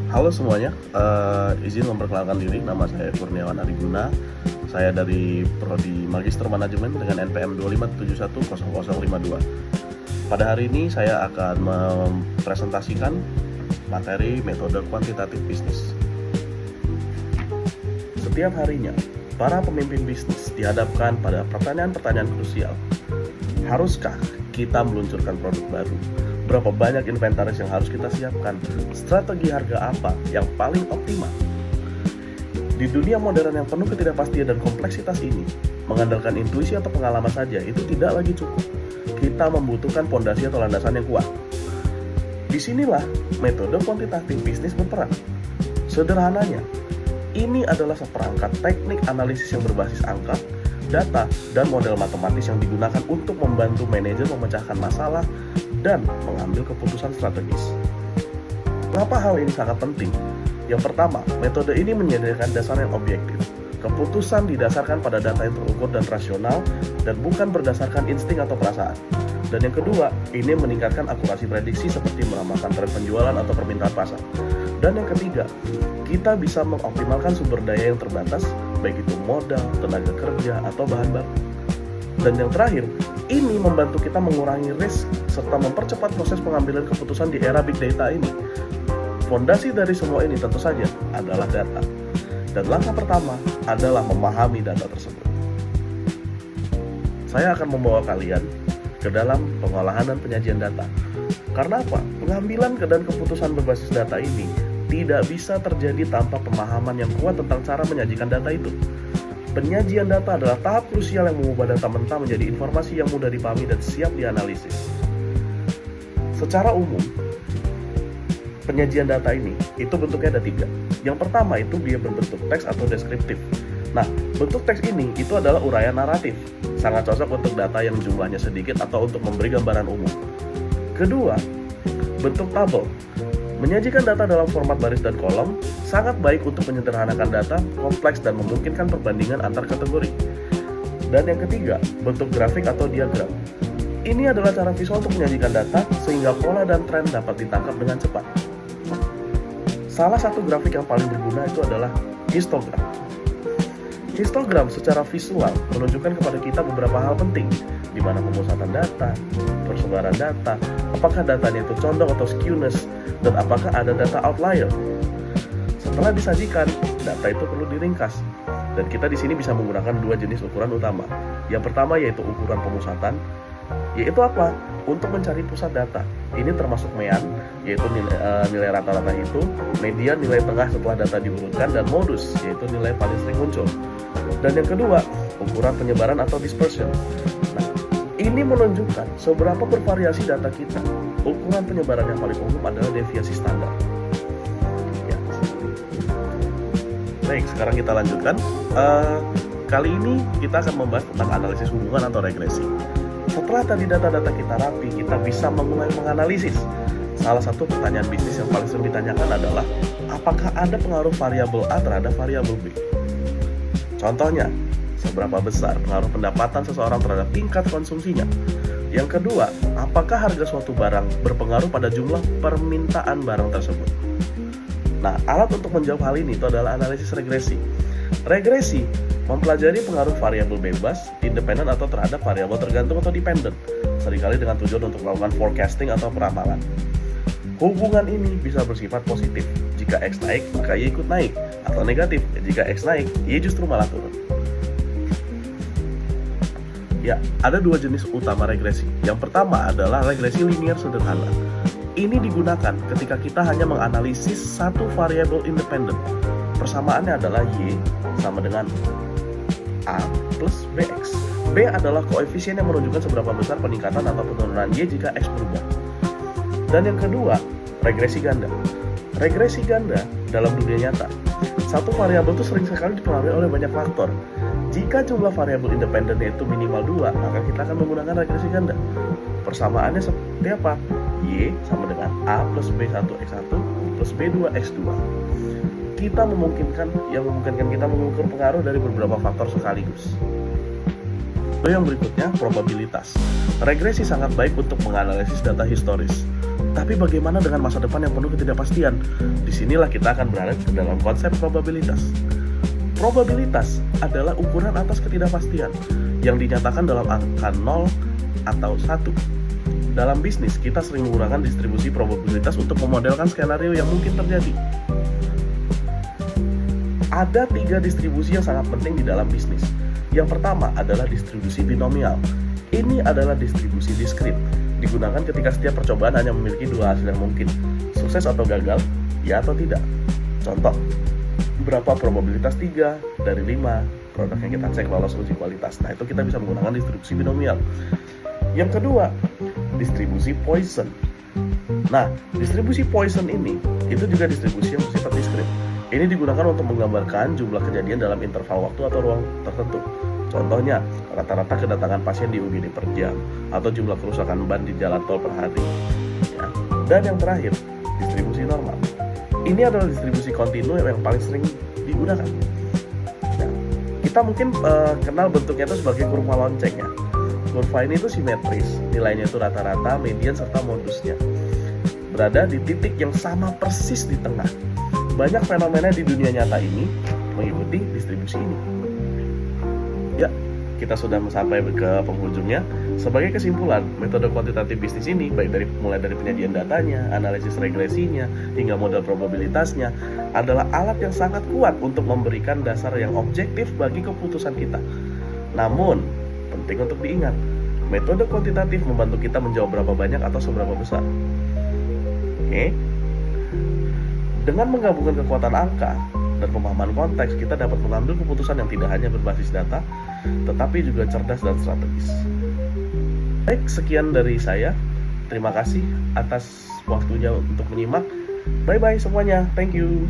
Halo semuanya, izin memperkenalkan diri, nama saya Kurniawan Ariguna. Saya dari Prodi Magister Manajemen dengan NPM 25710052. Pada hari ini saya akan mempresentasikan materi metode kuantitatif bisnis. Setiap harinya, para pemimpin bisnis dihadapkan pada pertanyaan-pertanyaan krusial. Haruskah kita meluncurkan produk baru? Berapa banyak inventaris yang harus kita siapkan? Strategi harga apa yang paling optimal? Di dunia modern yang penuh ketidakpastian dan kompleksitas ini, mengandalkan intuisi atau pengalaman saja itu tidak lagi cukup. Kita membutuhkan pondasi atau landasan yang kuat. Disinilah metode kuantitatif bisnis berperan. Sederhananya, ini adalah seperangkat teknik analisis yang berbasis angka, data, dan model matematis yang digunakan untuk membantu manajer memecahkan masalah dan mengambil keputusan strategis. Kenapa hal ini sangat penting? Yang pertama, metode ini menyediakan dasar yang objektif. Keputusan didasarkan pada data yang terukur dan rasional dan bukan berdasarkan insting atau perasaan. Dan yang kedua, ini meningkatkan akurasi prediksi seperti meramalkan tren penjualan atau permintaan pasar. Dan yang ketiga, kita bisa mengoptimalkan sumber daya yang terbatas, baik itu modal, tenaga kerja, atau bahan baku. Dan yang terakhir, ini membantu kita mengurangi risk serta mempercepat proses pengambilan keputusan di era big data ini. Fondasi dari semua ini tentu saja adalah data. Dan langkah pertama adalah memahami data tersebut. Saya akan membawa kalian ke dalam pengolahan dan penyajian data. Karena apa? Pengambilan dan keputusan berbasis data ini tidak bisa terjadi tanpa pemahaman yang kuat tentang cara menyajikan data itu. Penyajian data adalah tahap krusial yang mengubah data mentah menjadi informasi yang mudah dipahami dan siap dianalisis. Secara umum, penyajian data ini itu bentuknya ada 3. Yang pertama itu dia berbentuk teks atau deskriptif. Nah, bentuk teks ini itu adalah uraian naratif. Sangat cocok untuk data yang jumlahnya sedikit atau untuk memberi gambaran umum. Kedua, bentuk tabel. Menyajikan data dalam format baris dan kolom sangat baik untuk menyederhanakan data kompleks dan memungkinkan perbandingan antar kategori. Dan yang ketiga, bentuk grafik atau diagram. Ini adalah cara visual untuk menyajikan data sehingga pola dan tren dapat ditangkap dengan cepat. Salah satu grafik yang paling berguna itu adalah histogram. Histogram secara visual menunjukkan kepada kita beberapa hal penting, di mana pemusatan data, persebaran data, apakah datanya itu condong atau skewness, dan apakah ada data outlier. Setelah disajikan, data itu perlu diringkas, dan kita di sini bisa menggunakan 2 jenis ukuran utama. Yang pertama yaitu ukuran pemusatan, yaitu apa? Untuk mencari pusat data. Ini termasuk MEAN, yaitu nilai rata-rata itu, median nilai tengah setelah data diurutkan, dan modus, yaitu nilai paling sering muncul. Dan yang kedua, ukuran penyebaran atau dispersion. Nah, ini menunjukkan seberapa bervariasi data kita. Ukuran penyebaran yang paling umum adalah deviasi standar. Ya. Baik, sekarang kita lanjutkan. Kali ini kita akan membahas tentang analisis hubungan atau regresi. Setelah tadi data-data kita rapi, kita bisa memulai menganalisis. Salah satu pertanyaan bisnis yang paling sering ditanyakan adalah, apakah ada pengaruh variabel A terhadap variabel B? Contohnya, seberapa besar pengaruh pendapatan seseorang terhadap tingkat konsumsinya? Yang kedua, apakah harga suatu barang berpengaruh pada jumlah permintaan barang tersebut? Nah, alat untuk menjawab hal ini itu adalah analisis regresi. Regresi mempelajari pengaruh variabel bebas, independen atau terhadap variabel tergantung atau dependent, seringkali dengan tujuan untuk melakukan forecasting atau peramalan. Hubungan ini bisa bersifat positif. Jika X naik, maka Y ikut naik, atau negatif. Jika X naik, Y justru malah turun. Ya, ada 2 jenis utama regresi. Yang pertama adalah regresi linear sederhana. Ini digunakan ketika kita hanya menganalisis satu variabel independen. Persamaannya adalah Y sama dengan A plus BX. B adalah koefisien yang menunjukkan seberapa besar peningkatan atau penurunan Y jika X berubah. Dan yang kedua, regresi ganda. Regresi ganda dalam dunia nyata, satu variabel itu sering sekali dipengaruhi oleh banyak faktor. Jika jumlah variabel independennya itu minimal 2, maka kita akan menggunakan regresi ganda. Persamaannya seperti apa? Y sama dengan A plus B1 X1 plus B2 X2. Kita memungkinkan kita mengukur pengaruh dari beberapa faktor sekaligus. Lalu yang berikutnya, probabilitas. Regresi sangat baik untuk menganalisis data historis. Tapi bagaimana dengan masa depan yang penuh ketidakpastian? Disinilah kita akan berada ke dalam konsep probabilitas. Probabilitas adalah ukuran atas ketidakpastian yang dinyatakan dalam angka 0 atau 1. Dalam bisnis, kita sering menggunakan distribusi probabilitas untuk memodelkan skenario yang mungkin terjadi. Ada 3 distribusi yang sangat penting di dalam bisnis. Yang pertama adalah distribusi binomial. Ini adalah distribusi diskrit, digunakan ketika setiap percobaan hanya memiliki 2 hasil yang mungkin, sukses atau gagal, ya atau tidak. Contoh, berapa probabilitas 3 dari 5 produk yang kita cek lolos uji kualitas. Nah, itu kita bisa menggunakan distribusi binomial. Yang kedua, distribusi Poisson. Nah, distribusi Poisson ini itu juga distribusi yang bersifat diskrit. Ini digunakan untuk menggambarkan jumlah kejadian dalam interval waktu atau ruang tertentu. Contohnya, rata-rata kedatangan pasien di UGD per jam, atau jumlah kerusakan ban di jalan tol per hari. Ya. Dan yang terakhir, distribusi normal. Ini adalah distribusi kontinu yang paling sering digunakan. Nah, kita mungkin kenal bentuknya itu sebagai kurva lonceng ya. Kurva ini itu simetris, nilainya itu rata-rata, median, serta modusnya. Berada di titik yang sama persis di tengah. Banyak fenomena di dunia nyata ini mengikuti distribusi ini. Ya, kita sudah sampai ke penghujungnya. Sebagai kesimpulan, metode kuantitatif bisnis ini mulai dari penyajian datanya, analisis regresinya, hingga model probabilitasnya adalah alat yang sangat kuat untuk memberikan dasar yang objektif bagi keputusan kita. Namun, penting untuk diingat, metode kuantitatif membantu kita menjawab berapa banyak atau seberapa besar. Oke. Dengan menggabungkan kekuatan angka dan pemahaman konteks, kita dapat mengambil keputusan yang tidak hanya berbasis data, tetapi juga cerdas dan strategis. Baik, sekian dari saya. Terima kasih atas waktunya untuk menyimak. Bye-bye semuanya. Thank you.